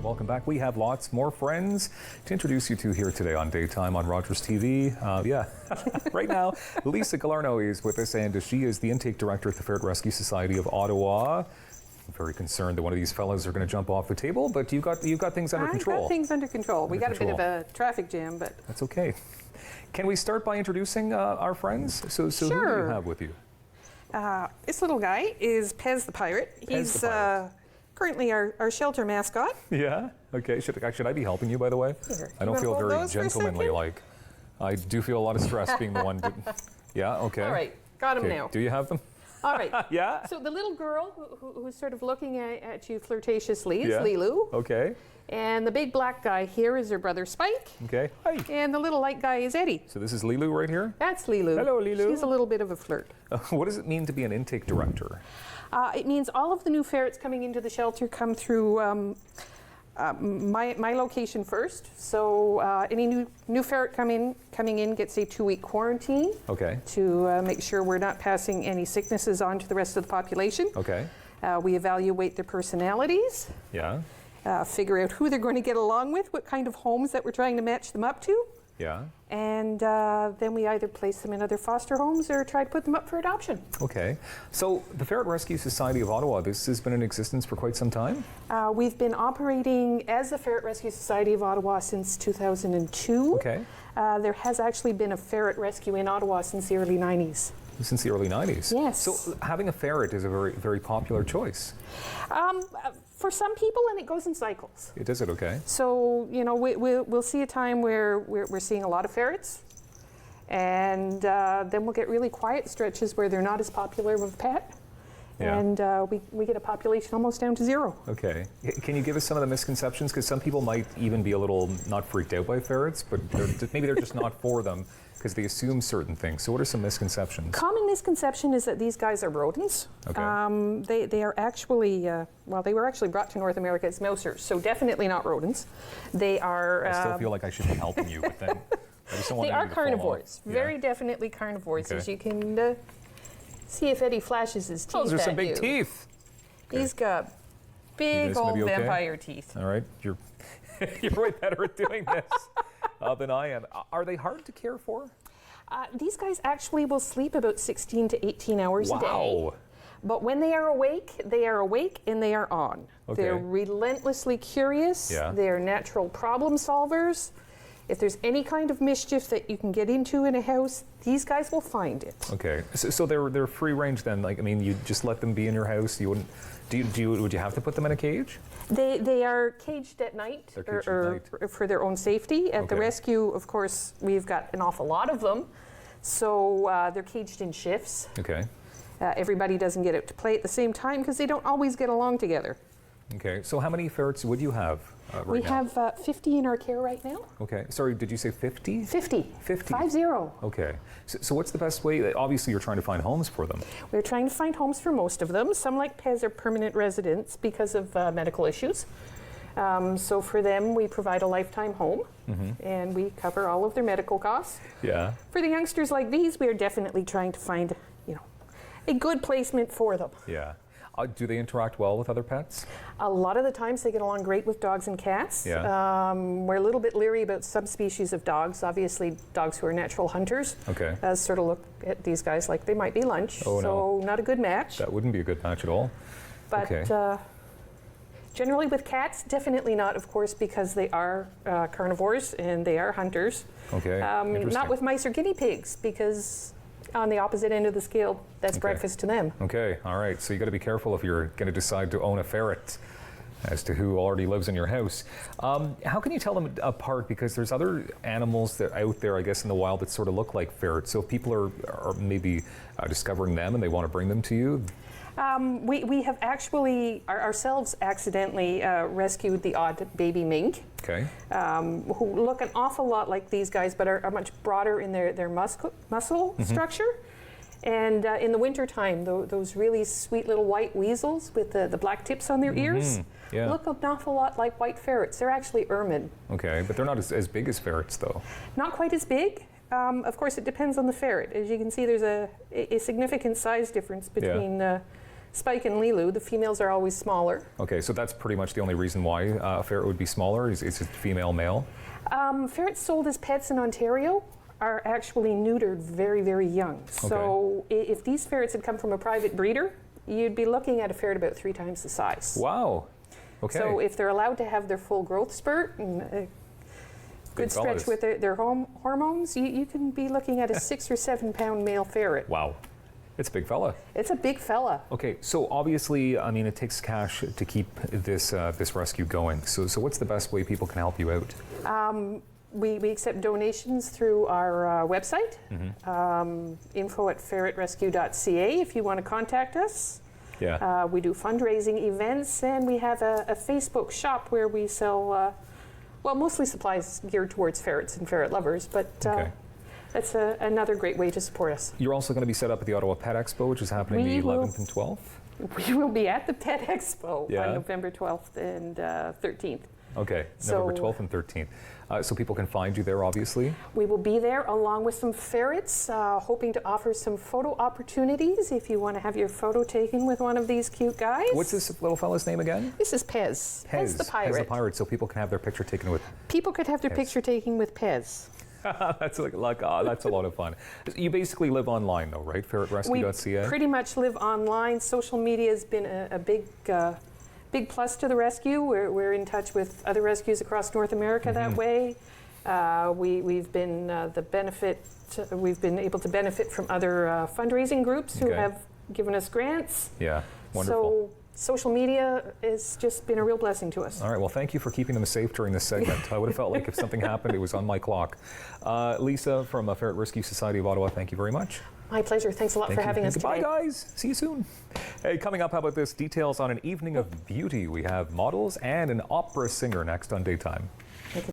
Welcome back. We have lots more friends to introduce you to here today on Daytime on Rogers TV. Right now, Lisa Galarneau is with us, and she is the intake director at the Ferret Rescue Society of Ottawa. I'm very concerned that one of these fellas are going to jump off the table, but you've got things under control. I've got things under control. We got a bit of a traffic jam, but that's okay. Can we start by introducing our friends? So sure. Who do you have with you? This little guy is Pez the Pirate. He's currently our shelter mascot. Yeah? Okay. Should I be helping you, by the way? Here. I don't feel very gentlemanly like. I do feel a lot of stress being the one to... Yeah, okay. All right. Got him now. Do you have them? All right. Yeah? So the little girl who's sort of looking at you flirtatiously is Lilu. Okay. And the big black guy here is her brother Spike. Okay. Hi. And the little light guy is Eddie. So this is Lilu right here? That's Lilu. Hello, Lilu. She's a little bit of a flirt. What does it mean to be an intake director? It means all of the new ferrets coming into the shelter come through my location first. So any new ferret coming in gets a 2-week quarantine. Okay. To make sure we're not passing any sicknesses on to the rest of the population. Okay. We evaluate their personalities. Yeah. Figure out who they're going to get along with, what kind of homes that we're trying to match them up to. Yeah. And then we either place them in other foster homes or try to put them up for adoption. Okay. So the Ferret Rescue Society of Ottawa, this has been in existence for quite some time? We've been operating as the Ferret Rescue Society of Ottawa since 2002. Okay. There has actually been a ferret rescue in Ottawa since the early 90s. Since the early 90s? Yes. So having a ferret is a very, very popular choice. For some people, and it goes in cycles. It does it, okay. So, you know, we'll see a time where we're seeing a lot of ferrets, and then we'll get really quiet stretches where they're not as popular of a pet. Yeah. And we get a population almost down to zero. Okay. Can you give us some of the misconceptions? Because some people might even be a little not freaked out by ferrets, but maybe they're just not for them because they assume certain things. So what are some misconceptions? Common misconception is that these guys are rodents. Okay. They are actually, they were actually brought to North America as mousers, so definitely not rodents. They are... I still feel like I should be helping you, but then I just don't want they are carnivores. Very definitely carnivores, as you can... see if Eddie flashes his teeth. Oh, those are some at big you. teeth. Okay. He's got big old vampire teeth. All right, you're way better at doing this than I am. Are they hard to care for? These guys actually will sleep about 16 to 18 hours a day. Wow. But when they are awake and they are on. Okay. They're relentlessly curious. Yeah. They're natural problem solvers. If there's any kind of mischief that you can get into in a house, these guys will find it. Okay, so they're free range then. Like, I mean, you just let them be in your house. You wouldn't. Would you have to put them in a cage? They are caged at night, for their own safety. At the rescue, of course, we've got an awful lot of them, so they're caged in shifts. Okay. Everybody doesn't get out to play at the same time because they don't always get along together. Okay, so how many ferrets would you have right now? We have 50 in our care right now. Okay, sorry, did you say 50? 50. 50. 50. Okay, so what's the best way? Obviously, you're trying to find homes for them. We're trying to find homes for most of them. Some, like Pez, are permanent residents because of medical issues. So for them, we provide a lifetime home, and we cover all of their medical costs. Yeah. For the youngsters like these, we are definitely trying to find, a good placement for them. Yeah. Do they interact well with other pets? A lot of the times they get along great with dogs and cats. Yeah. We're a little bit leery about subspecies of dogs. Obviously, dogs who are natural hunters sort of look at these guys like they might be lunch. Oh, so not a good match. That wouldn't be a good match at all. But generally with cats, definitely not, of course, because they are carnivores and they are hunters. Okay. Not with mice or guinea pigs, because on the opposite end of the scale, that's breakfast to them. Okay, all right. So you got to be careful if you're going to decide to own a ferret as to who already lives in your house. How can you tell them apart? Because there's other animals that out there, I guess, in the wild that sort of look like ferrets. So if people are maybe discovering them and they want to bring them to you? We have actually ourselves accidentally rescued the odd baby mink. Okay. Who look an awful lot like these guys, but are much broader in their muscle structure. And in the wintertime, those really sweet little white weasels with the black tips on their ears look an awful lot like white ferrets. They're actually ermine. Okay, but they're not as big as ferrets, though. Not quite as big. Of course, it depends on the ferret. As you can see, there's a significant size difference between Spike and Lilu. The females are always smaller. Okay, so that's pretty much the only reason why a ferret would be smaller. Is it female, male? Ferrets sold as pets in Ontario are actually neutered very, very young. So if these ferrets had come from a private breeder, you'd be looking at a ferret about 3 times the size. Wow. Okay. So if they're allowed to have their full growth spurt and a good stretch with their hormones, you can be looking at a 6 or 7 pound male ferret. Wow. It's a big fella. It's a big fella. Okay, so obviously, I mean, it takes cash to keep this this rescue going. So what's the best way people can help you out? We accept donations through our website, info@ferretrescue.ca if you want to contact us. Yeah. We do fundraising events, and we have a Facebook shop where we sell, well, mostly supplies geared towards ferrets and ferret lovers, but that's another great way to support us. You're also going to be set up at the Ottawa Pet Expo, which is happening the 11th and 12th? We will be at the Pet Expo on November 12th and 13th. Okay, November 12th and 13th. So people can find you there, obviously? We will be there along with some ferrets, hoping to offer some photo opportunities if you want to have your photo taken with one of these cute guys. What's this little fella's name again? This is Pez. Pez the pirate. Pez the pirate, so people can have their picture taken with People could have their Pez. picture taken with Pez. That's that's a lot of fun. You basically live online though, right? Ferretrescue.ca? We pretty much live online. Social media has been a big plus to the rescue. We're in touch with other rescues across North America that way. We've been we've been able to benefit from other fundraising groups who have given us grants. Yeah, wonderful. So social media has just been a real blessing to us. All right, well, thank you for keeping them safe during this segment. I would have felt like if something happened, it was on my clock. Lisa from Ferret Rescue Society of Ottawa, thank you very much. My pleasure. Thanks a lot for having us today. Goodbye, guys. See you soon. Hey, coming up, how about this? Details on an evening of beauty. We have models and an opera singer next on Daytime.